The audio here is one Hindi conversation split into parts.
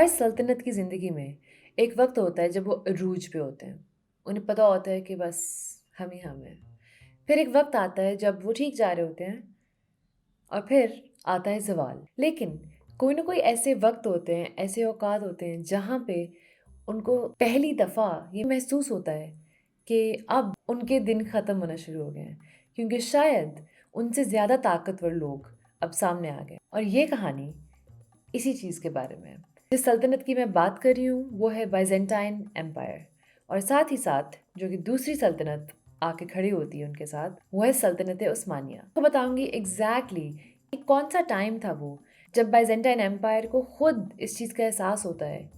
हर सल्तनत की ज़िंदगी में एक वक्त होता है जब वो अरूज पे होते हैं। उन्हें पता होता है कि बस हम ही हम हैं। फिर एक वक्त आता है जब वो ठीक जा रहे होते हैं और फिर आता है ज़वाल। लेकिन कोई ना कोई ऐसे वक्त होते हैं, ऐसे औकात होते हैं जहाँ पे उनको पहली दफ़ा ये महसूस होता है कि अब उनके दिन ख़त्म होना शुरू हो गए हैं, क्योंकि शायद उनसे ज़्यादा ताकतवर लोग अब सामने आ गए। और ये कहानी इसी चीज़ के बारे में है। जिस सल्तनत की मैं बात कर रही हूँ वो है बाइजेंटाइन एम्पायर, और साथ ही साथ जो कि दूसरी सल्तनत आके खड़ी होती है उनके साथ, वो है सल्तनत उस्मानिया। तो बताऊंगी एग्जैक्टली कौन सा टाइम था वो जब बाइजेंटाइन एम्पायर को खुद इस चीज़ का एहसास होता है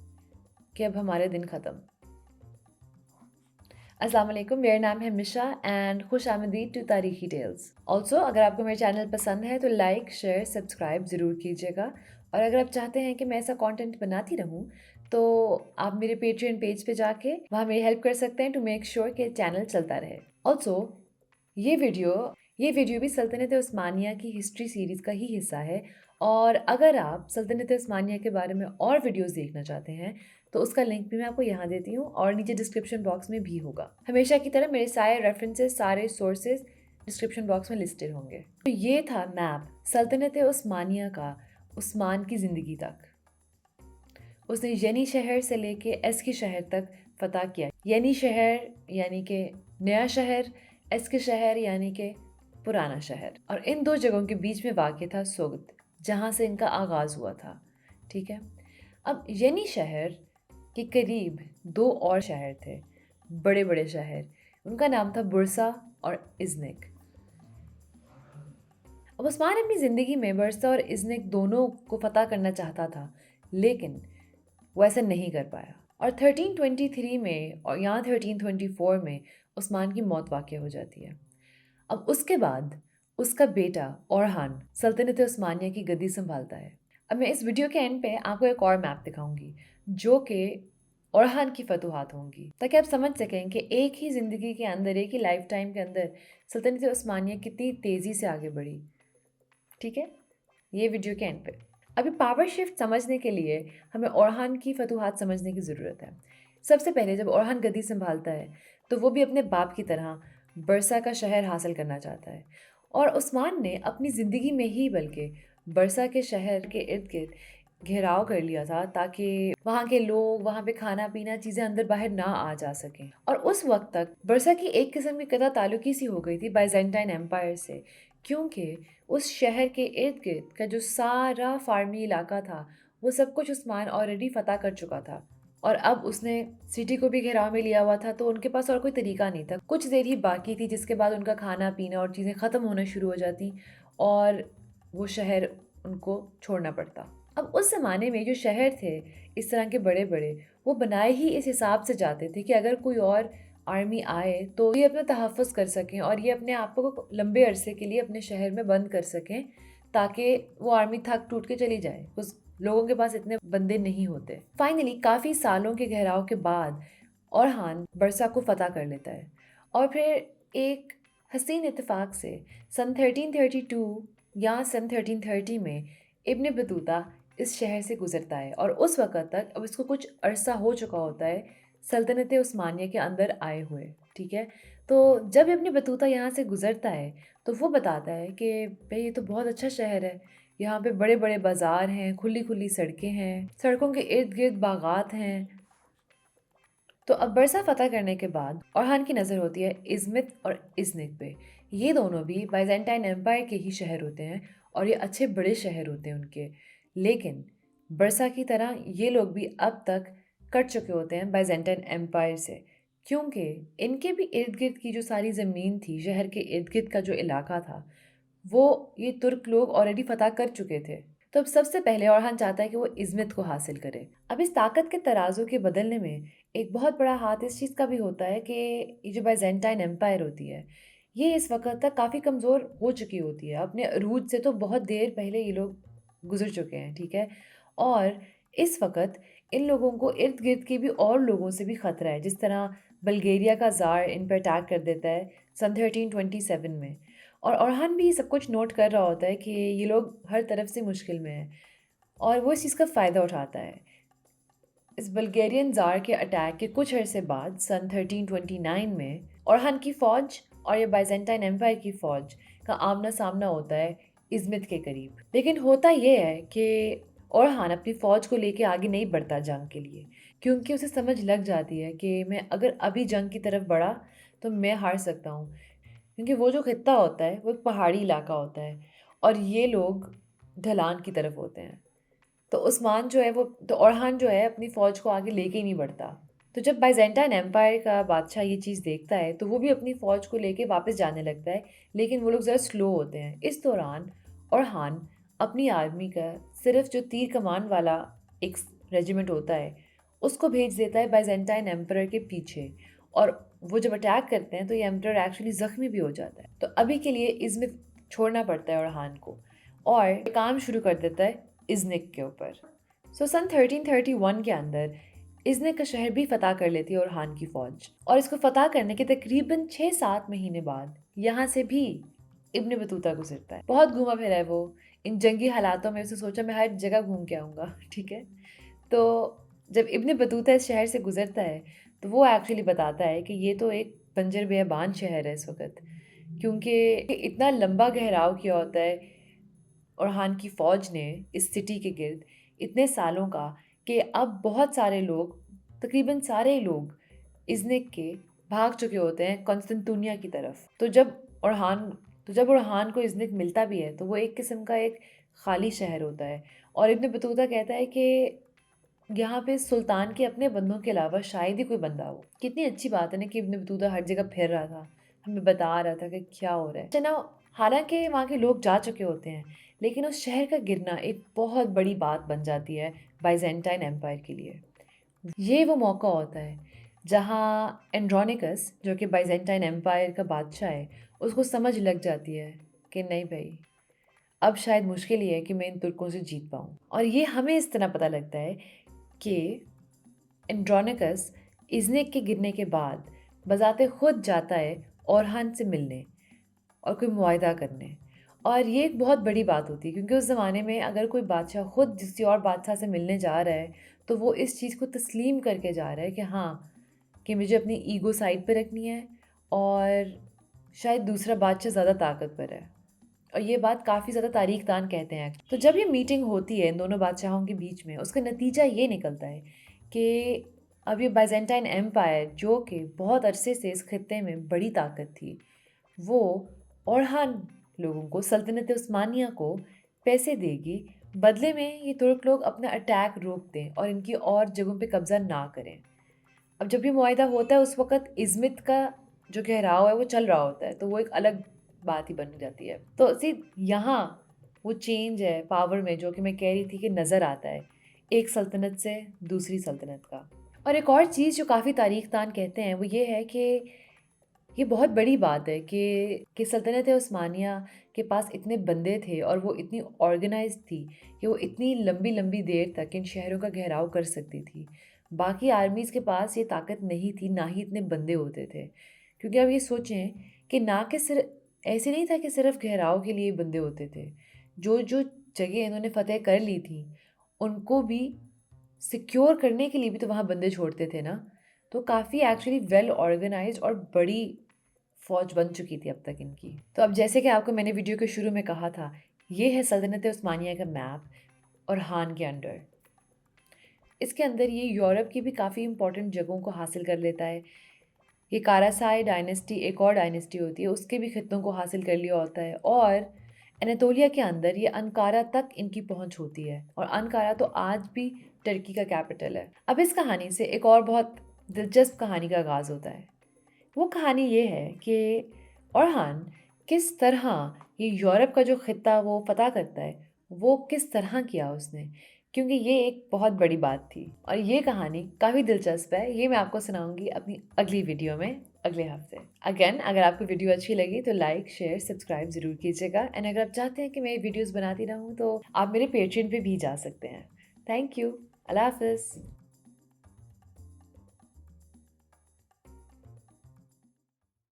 कि अब हमारे दिन ख़त्म। अस्सलाम वालेकुम, मेरा नाम है मिशा एंड खुश आमदीद टू तारीखी टेल्स। ऑल्सो अगर आपको मेरा चैनल पसंद है तो लाइक शेयर सब्सक्राइब ज़रूर कीजिएगा, और अगर आप चाहते हैं कि मैं ऐसा कंटेंट बनाती रहूं तो आप मेरे पेट्रियन पेज पे जाके वहाँ मेरी हेल्प कर सकते हैं टू मेक श्योर कि चैनल चलता रहे। ऑल्सो ये वीडियो ये वीडियो भी सल्तनत उस्मानिया की हिस्ट्री सीरीज़ का ही हिस्सा है, और अगर आप सल्तनत उस्मानिया के बारे में और वीडियोस देखना चाहते हैं तो उसका लिंक भी मैं आपको यहाँ देती हूँ और नीचे डिस्क्रिप्शन बॉक्स में भी होगा। हमेशा की तरह मेरे सारे रेफरेंसेस, सारे सोर्सेज डिस्क्रिप्शन बॉक्स में लिस्टेड होंगे। तो ये था मैप सल्तनत उस्मानिया का उस्मान की ज़िंदगी तक। उसने यनी शहर से लेके एस्की शहर तक फतह किया। यनी शहर यानी कि नया शहर, एस्की शहर यानी कि पुराना शहर, और इन दो जगहों के बीच में वाक़ था सोगद, जहाँ से इनका आगाज़ हुआ था। ठीक है। अब यनी शहर के करीब दो और शहर थे, बड़े बड़े शहर। उनका नाम था बुरसा और इज़निक। अब उस्मान अपनी ज़िंदगी में बुरसा और इज़निक दोनों को फतह करना चाहता था, लेकिन वो ऐसा नहीं कर पाया। और 1323 में और यहाँ 1324 में उस्मान की मौत वाक़ हो जाती है। अब उसके बाद उसका बेटा ओरहान सल्तनत उस्मानिया की गद्दी संभालता है। अब मैं इस वीडियो के एंड पे आपको एक और मैप दिखाऊंगी जो कि ओरहान की फतूहात होंगी, ताकि आप समझ सकें कि एक ही ज़िंदगी के अंदर, एक ही लाइफ टाइम के अंदर सल्तनत उस्मानिया कितनी तेज़ी से आगे बढ़ी। ठीक है, ये वीडियो के एंड पे। अभी पावर शिफ्ट समझने के लिए हमें ओरहान की फतूहात समझने की ज़रूरत है। सबसे पहले जब ओरहान गद्दी संभालता है तो वो भी अपने बाप की तरह बरसा का शहर हासिल करना चाहता है, और उस्मान ने अपनी ज़िंदगी में ही बल्कि बरसा के शहर के इर्द गिर्द घेराव कर लिया था, ताकि वहाँ के लोग, वहाँ पे खाना पीना चीज़ें अंदर बाहर ना आ जा सकें। और उस वक्त तक बरसा की एक किस्म की कता ताल्लुकी सी हो गई थी बाइजेंटाइन एम्पायर से, क्योंकि उस शहर के इर्द गिर्द का जो सारा फार्मी इलाका था वो सब कुछ उस्मान ऑलरेडी फतह कर चुका था, और अब उसने सिटी को भी घेराव में लिया हुआ था। तो उनके पास और कोई तरीका नहीं था, कुछ देर ही बाकी थी जिसके बाद उनका खाना पीना और चीज़ें ख़त्म होना शुरू हो जाती और वो शहर उनको छोड़ना पड़ता। अब उस ज़माने में जो शहर थे इस तरह के बड़े बड़े, वो बनाए ही इस हिसाब से जाते थे कि अगर कोई और आर्मी आए तो ये अपना तहफ़्फ़ुज़ कर सकें और ये अपने आप को लंबे अरसे के लिए अपने शहर में बंद कर सकें, ताकि वो आर्मी थक टूट के चली जाए। उस लोगों के पास इतने बंदे नहीं होते। फाइनली काफ़ी सालों के घेराव के बाद ओरहान बरसा को फतह कर लेता है, और फिर एक हसीन इत्तेफाक से सन 1332 या सन 1330 में इब्न बतूता इस शहर से गुजरता है, और उस वक़्त तक अब इसको कुछ अरसा हो चुका होता है सल्तनत उस्मानिया के अंदर आए हुए। ठीक है। तो जब इब्न बतूता यहाँ से गुजरता है तो वो बताता है कि भाई ये तो बहुत अच्छा शहर है, यहाँ पे बड़े बड़े बाज़ार हैं, खुली खुली सड़कें हैं, सड़कों के इर्द गिर्द बागात हैं। तो अब बरसा फतह करने के बाद ओरहान की नज़र होती है इज़मित और इज़निक पे। ये दोनों भी बाइजेंटाइन एम्पायर के ही शहर होते हैं, और ये अच्छे बड़े शहर होते हैं उनके। लेकिन बरसा की तरह ये लोग भी अब तक कट चुके होते हैं बाइजेंटाइन एम्पायर से, क्योंकि इनके भी इर्द गिर्द की जो सारी ज़मीन थी, शहर के इर्द गिर्द का जो इलाका था, वो ये तुर्क लोग ऑलरेडी फतह कर चुके थे। तो अब सबसे पहले ओरहान चाहता है कि वो इज़्मित को हासिल करे। अब इस ताकत के तराजू के बदलने में एक बहुत बड़ा हाथ इस चीज़ का भी होता है कि ये जो बाइजेंटाइन एम्पायर होती है, ये इस वक्त तक काफ़ी कमज़ोर हो चुकी होती है। अपने अरूज से तो बहुत देर पहले ये लोग गुजर चुके हैं। ठीक है। और इस वक्त इन लोगों को इर्द गिर्द के भी और लोगों से भी ख़तरा है, जिस तरह बल्गेरिया का ज़ार इन पर अटैक कर देता है सन 1327 में। और ओरहान भी सब कुछ नोट कर रहा होता है कि ये लोग हर तरफ से मुश्किल में हैं, और वो इस चीज़ का फ़ायदा उठाता है। इस बल्गेरियन ज़ार के अटैक के कुछ अरसे बाद सन 1329 में ओरहान की फ़ौज और ये बाइजेंटाइन एम्पायर की फ़ौज का आमना सामना होता है इज़मित के करीब। लेकिन होता ये है कि ओरहान अपनी फ़ौज को लेके आगे नहीं बढ़ता जंग के लिए, क्योंकि उसे समझ लग जाती है कि मैं अगर अभी जंग की तरफ बढ़ा तो मैं हार सकता हूँ, क्योंकि वो जो खित्ता होता है वो एक पहाड़ी इलाका होता है और ये लोग ढलान की तरफ होते हैं। तो उस्मान जो है वो तो ओरहान जो है अपनी फ़ौज को आगे लेके ही नहीं बढ़ता। तो जब बाइजेंटाइन एम्पायर का बादशाह ये चीज़ देखता है तो वो भी अपनी फ़ौज को लेके वापस जाने लगता है, लेकिन वो लोग ज़रा स्लो होते हैं। इस दौरान ओरहान अपनी आर्मी का सिर्फ जो तीर कमान वाला एक रेजिमेंट होता है उसको भेज देता है बाइजेंटाइन एम्पायर के पीछे, और वो जब अटैक करते हैं तो ये एम्पायर एक्चुअली ज़ख्मी भी हो जाता है। तो अभी के लिए इज़मित छोड़ना पड़ता है ओरहान को और काम शुरू कर देता है इज़निक के ऊपर। सो सन 1331 के अंदर इज़निक का शहर भी फतह कर लेती है ओरहान की फ़ौज, और इसको फतह करने के तकरीबन 6-7 महीने बाद यहाँ से भी इब्न बतूता गुजरता है। बहुत घूमा फिरा है वो इन जंगी हालातों में, उसने सोचा मैं हर जगह घूम के आऊँगा। ठीक है, तो जब इब्न बतूता इस शहर से गुजरता है तो वो एक्चुअली बताता है कि ये तो एक बंजर बेअबान शहर है इस वक्त, क्योंकि इतना लंबा घेराव किया होता है ओरहान की फ़ौज ने इस सिटी के गिर्द इतने सालों का कि अब बहुत सारे लोग, तकरीबन सारे लोग इज़निक के भाग चुके होते हैं कॉन्स्टेंटिनोपिया की तरफ। ओरहान तो जब ओरहान को इज़निक मिलता भी है तो वो एक किस्म का एक खाली शहर होता है, और इब्न बतूता कहता है कि यहाँ पे सुल्तान के अपने बंदों के अलावा शायद ही कोई बंदा हो। कितनी अच्छी बात है ना कि इब्न बतूता हर जगह फिर रहा था, हमें बता रहा था कि क्या हो रहा है। चना हालांकि वहाँ के लोग जा चुके होते हैं, लेकिन उस शहर का गिरना एक बहुत बड़ी बात बन जाती है बाइजेंटाइन एम्पायर के लिए। ये वो मौका होता है जहाँ एंड्रोनिकस, जो कि बाइजेंटाइन एम्पायर का बादशाह है, उसको समझ लग जाती है कि नहीं भाई, अब शायद मुश्किल ही है कि मैं इन तुर्कों से जीत पाऊँ। और ये हमें इस तरह पता लगता है कि एंड्रोनिकस इज़निक के गिरने के बाद बज़ाते खुद जाता है ओरहान से मिलने और कोई मुआहदा करने। और ये एक बहुत बड़ी बात होती है, क्योंकि उस ज़माने में अगर कोई बादशाह खुद किसी और बादशाह से मिलने जा रहा है तो वो इस चीज़ को तस्लीम करके जा रहा है कि हाँ, कि मुझे अपनी ईगो साइड पे रखनी है और शायद दूसरा बादशाह ज़्यादा ताकतवर है। और ये बात काफ़ी ज़्यादा तारीख दान कहते हैं। तो जब ये मीटिंग होती है इन दोनों बादशाहों के बीच में, उसका नतीजा ये निकलता है कि अब ये बाइजेंटाइन एम्पायर, जो कि बहुत अरसे से इस खित्ते में बड़ी ताकत थी, वो ओरहान लोगों को, सल्तनत उस्मानिया को पैसे देगी, बदले में ये तुर्क लोग अपना अटैक रोक दें और इनकी और जगहों पे कब्ज़ा ना करें। अब जब ये मुआहिदा होता है उस वक़्त इज़्मित का जो घेराव है वो चल रहा होता है, तो वो एक अलग बात ही बन जाती है। तो सी यहाँ वो चेंज है पावर में जो कि मैं कह रही थी कि नज़र आता है एक सल्तनत से दूसरी सल्तनत का। और एक और चीज़ जो काफ़ी तारीख़दान कहते हैं वो ये है कि ये बहुत बड़ी बात है कि सल्तनत उस्मानिया के पास इतने बंदे थे और वो इतनी ऑर्गेनाइज्ड थी कि वो इतनी लंबी लंबी देर तक इन शहरों का घेराव कर सकती थी। बाकी आर्मीज़ के पास ये ताकत नहीं थी, ना ही इतने बंदे होते थे। क्योंकि अब ये सोचें कि ना कि सिर्फ ऐसे नहीं था कि सिर्फ घेराव के लिए बंदे होते थे, जो जो जगह इन्होंने फ़तेह कर ली थी उनको भी सिक्योर करने के लिए भी तो वहाँ बंदे छोड़ते थे ना। तो काफ़ी एक्चुअली वेल ऑर्गेनाइज्ड और बड़ी फ़ौज बन चुकी थी अब तक इनकी। तो अब जैसे कि आपको मैंने वीडियो के शुरू में कहा था, ये है सल्तनत उस्मानिया का मैप और हान के अंडर। इसके अंदर ये यूरोप की भी काफ़ी इंपॉर्टेंट जगहों को हासिल कर लेता है। ये कारासाई डायनेस्टी एक और डायनेस्टी होती है, उसके भी खित्तों को हासिल कर लिया होता है, और एनातोलिया के अंदर ये अंकारा तक इनकी पहुंच होती है, और अंकारा तो आज भी टर्की का कैपिटल है। अब इस कहानी से एक और बहुत दिलचस्प कहानी का आगाज़ होता है। वो कहानी ये है कि ओरहान किस तरह ये यूरोप का जो खित्ता वो फ़तह करता है, वो किस तरह किया उसने, क्योंकि ये एक बहुत बड़ी बात थी। और ये कहानी काफ़ी दिलचस्प है, ये मैं आपको सुनाऊंगी अपनी अगली वीडियो में अगले हफ्ते। अगेन, अगर आपको वीडियो अच्छी लगी तो लाइक शेयर सब्सक्राइब ज़रूर कीजिएगा, एंड अगर आप चाहते हैं कि मैं वीडियोज़ बनाती रहूँ तो आप मेरे पेट्रियन पे भी जा सकते हैं। Thank you. अल्लाह हाफ़िज़।